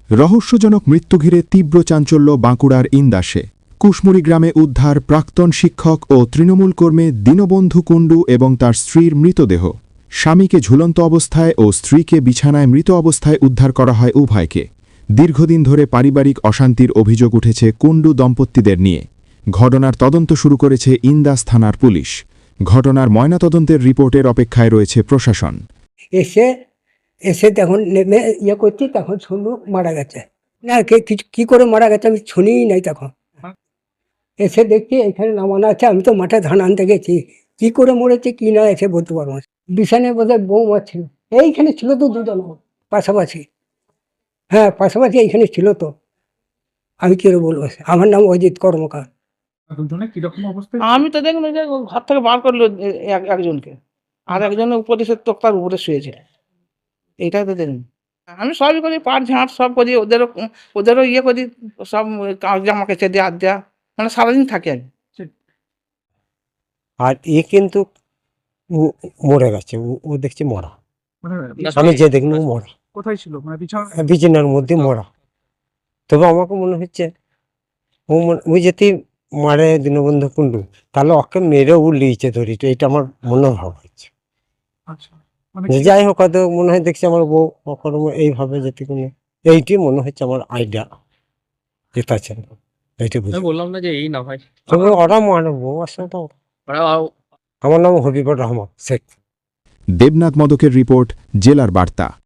রহস্যজনক মৃত্যু ঘিরে তীব্র চাঞ্চল্য বাঁকুড়ার ইন্দাসে। কুশমুড়ি গ্রামে উদ্ধার প্রাক্তন শিক্ষক ও তৃণমূল কর্মী দীনবন্ধু কুণ্ডু এবং তার স্ত্রীর মৃতদেহ। স্বামীকে ঝুলন্ত অবস্থায় ও স্ত্রীকে বিছানায় মৃত অবস্থায় উদ্ধার করা হয় উভয়কে। দীর্ঘদিন ধরে পারিবারিক অশান্তির অভিযোগ উঠেছে কুণ্ডু দম্পতিদের নিয়ে। ঘটনার তদন্ত শুরু করেছে ইন্দাস থানার পুলিশ। ঘটনার ময়নাতদন্তের রিপোর্টের অপেক্ষায় রয়েছে প্রশাসন। এসে তখন নেমে করছি, তখন শুনলু মারা গেছে। না কি করে মারা গেছে আমি শুনিই নাই। তখন এসে দেখছি এখানে নামানো আছে। আমি তো মাঠে ধান আনতে গেছি, কি করে মরেছে কি না এসে বলতে পারবো না। বিছানে বোধহয় বৌমা ছিল, এইখানে ছিল তো দুজন পাশাপাশি। হ্যাঁ পাশাপাশি এইখানে ছিল তো। আমি কি করে বলবো, আমার নাম অজিত কর্মকার। আমি তো দেখলাম যে ঘর থেকে বার করলো একজনকে, আর একজন উপদেশের তোক্তার উপরে শুয়েছিল। এইটাই তো দেখুন, আমি সবই করি, পাট ঝাঁট সব করি, ওদেরও ইয়ে করি, সব জামা কেচে দেওয়া দেওয়া, মানে সারাদিন থাকি আমি। আর কিন্তু মরে গেছে, ও দেখছি মরা। আমি যে দেখলাম মরা, কোথায় ছিল? মানে বিছানার মধ্যে মরা। তবে আমাকে মনে হচ্ছে ওই যদি মারে দীনবন্ধু কুণ্ডু, তাহলে ওকে মেরে ও লিয়েছে ধরিটা, এটা আমার মনোভাব হচ্ছে। যাই হোক, হয়তো মনে হয় দেখছি আমার বউ অকর্ম এইভাবে যেতে কোনো, এইটি মনে হচ্ছে আমার আইডিয়া যেটা আছে। এইটা বললাম না যে এই না ভাই, তবে ওরা মারে বউ আসলে তো। আমার নাম হবিবুর রহমান শেখ। দেবনাথ মদকের রিপোর্ট, জেলার বার্তা।